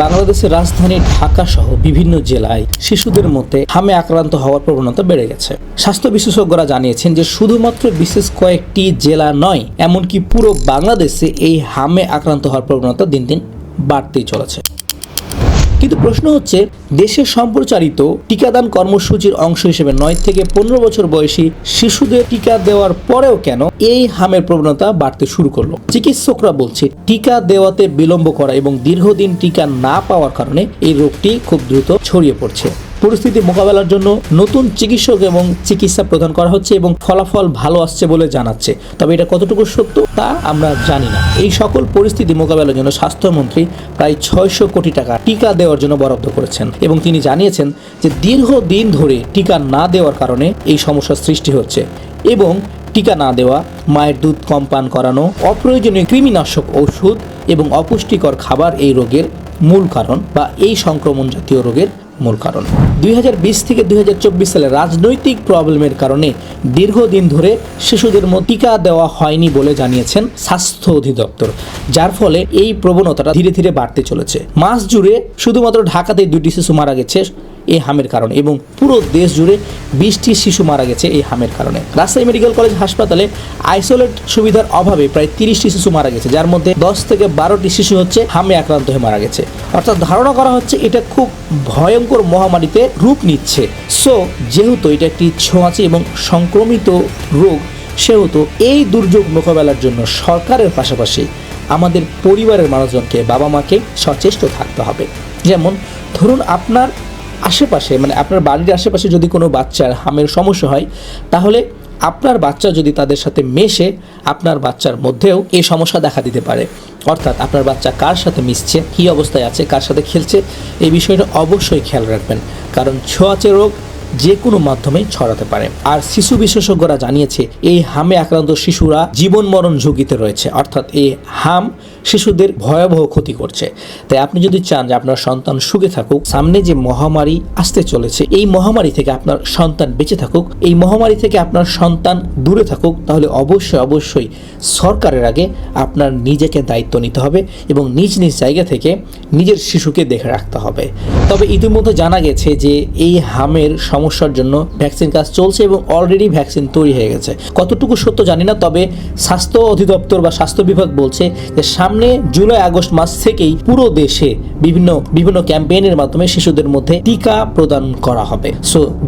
বাংলাদেশের রাজধানী ঢাকা সহ বিভিন্ন জেলায় শিশুদের মধ্যে হামে আক্রান্ত হওয়ার প্রবণতা বেড়ে গেছে। স্বাস্থ্য বিশেষজ্ঞরা জানিয়েছেন যে শুধুমাত্র বিশেষ কয়েকটি জেলা নয়, এমনকি পুরো বাংলাদেশে এই হামে আক্রান্ত হওয়ার প্রবণতা দিন দিন বাড়তেই চলেছে। কিন্তু প্রশ্ন হচ্ছে, দেশে সম্প্রচারিত টিকাদান কর্মসূচির অংশ হিসেবে 9 থেকে 15 বছর বয়সী শিশুদের টিকা দেওয়ার পরেও কেন এই হামের প্রবণতা বাড়তে শুরু করলো? চিকিৎসকরা বলছে, টিকা দেওয়াতে বিলম্ব করা এবং দীর্ঘদিন টিকা না পাওয়ার কারণে এই রোগটি খুব দ্রুত ছড়িয়ে পড়ছে। পরিস্থিতি মোকাবেলার জন্য নতুন চিকিৎসক এবং চিকিৎসা প্রদান করা হচ্ছে এবং ফলাফল ভালো আসছে বলে জানাচ্ছে। তবে এটা কতটুকু সত্য তা আমরা জানি না। এই সকল পরিস্থিতি মোকাবেলার জন্য স্বাস্থ্যমন্ত্রী প্রায় 600 কোটি টাকা টিকা দেওয়ার জন্য বরাদ্দ করেছেন এবং তিনি জানিয়েছেন যে দীর্ঘদিন ধরে টিকা না দেওয়ার কারণে এই সমস্যার সৃষ্টি হচ্ছে এবং টিকা না দেওয়া, মায়ের দুধ কম পান করানো, অপ্রয়োজনীয় কৃমিনাশক ওষুধ এবং অপুষ্টিকর খাবার এই রোগের মূল কারণ বা এই সংক্রমণ জাতীয় রোগের মূল কারণ। 2020 থেকে 2024 সালে রাজনৈতিক প্রবলেমের কারণে দীর্ঘদিন ধরে শিশুদের টিকা দেওয়া হয়নি বলে জানিয়েছেন স্বাস্থ্য অধিদপ্তর, যার ফলে এই প্রবণতাটা ধীরে ধীরে বাড়তে চলেছে। মাস জুড়ে শুধুমাত্র ঢাকাতে 2টি শিশু মারা গেছে এই হামের কারণে এবং পুরো দেশ জুড়ে 20টি শিশু মারা গেছে এই হামের কারণে। রাজশাহী মেডিকেল কলেজ হাসপাতালে আইসোলেট সুবিধার অভাবে প্রায় 30টি শিশু মারা গেছে, যার মধ্যে 10 থেকে 12টি শিশু হচ্ছে হামে আক্রান্ত হয়ে মারা গেছে। অর্থাৎ ধারণা করা হচ্ছে এটা খুব ভয়ঙ্কর মহামারীতে রূপ নিচ্ছে। যেহেতু এটা একটি ছোঁয়াচে এবং সংক্রমিত রোগ, সেহেতু এই দুর্যোগ মোকাবেলার জন্য সরকারের পাশাপাশি আমাদের পরিবারের মানুষজনকে, বাবা মাকে সচেষ্ট থাকতে হবে। যেমন ধরুন আপনার আশেপাশে, মানে আপনার বাড়ির আশেপাশে যদি কোনো বাচ্চার হামের সমস্যা হয়, তাহলে আপনার বাচ্চা যদি তাদের সাথে মেশে, আপনার বাচ্চার মধ্যেও এই সমস্যা দেখা দিতে পারে। অর্থাৎ আপনার বাচ্চা কার সাথে মিশছে, কী অবস্থায় আছে, কার সাথে খেলছে, এই বিষয়টা অবশ্যই খেয়াল রাখবেন, কারণ ছোঁয়াচে রোগ যে কোনো মাধ্যমে ছড়াতে পারে। আর শিশু বিশেষজ্ঞরা জানিয়েছে এই হামে আক্রান্ত শিশুরা জীবন মরণ ঝুঁকিতে রয়েছে, অর্থাৎ এই হাম শিশুদের ভয়াবহ ক্ষতি করছে। তাই আপনি যদি চান যে আপনার সন্তান সুখে থাকুক, সামনে যে মহামারী আসতে চলেছে এই মহামারী থেকে আপনার সন্তান বেঁচে থাকুক, এই মহামারী থেকে আপনার সন্তান দূরে থাকুক, তাহলে অবশ্যই সরকারের আগে আপনার নিজেকে দায়িত্ব নিতে হবে এবং নিজ নিজ জায়গা থেকে নিজের শিশুকে দেখে রাখতে হবে। তবে ইতিমধ্যে জানা গেছে যে এই হামের সমস্যার জন্য ভ্যাকসিন কাজ চলছে এবং অলরেডি ভ্যাকসিন তৈরি হয়ে গেছে। কতটুকু সত্য জানি না, তবে স্বাস্থ্য অধিদপ্তর বা স্বাস্থ্য বিভাগ বলছে যে সামনে জুলাই আগস্ট মাস থেকেই পুরো দেশে বিভিন্ন ক্যাম্পেইনের মাধ্যমে শিশুদের মধ্যে টিকা প্রদান করা হবে।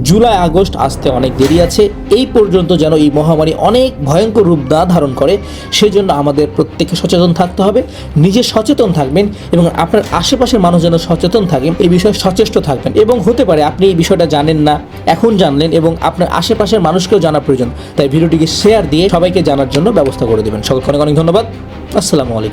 জুলাই আগস্ট আসতে অনেক দেরি আছে। এই পর্যন্ত যেন এই মহামারী অনেক ভয়ঙ্কর রূপ না ধারণ করে, সেজন্য আমাদের প্রত্যেককে সচেতন থাকতে হবে। নিজে সচেতন থাকবেন এবং আপনার আশেপাশের মানুষ যেন সচেতন থাকেন, এই বিষয়ে সচেষ্ট থাকবেন। এবং হতে পারে আপনি এই বিষয়টা জানেন না, এখন জানলেন এবং আপনার আশেপাশের মানুষকেও জানা প্রয়োজন। তাই ভিডিওটিকে শেয়ার দিয়ে সবাইকে জানার জন্য ব্যবস্থা করে দেবেন। সকলকে অনেক অনেক ধন্যবাদ। আসসালামু আলাইকুম।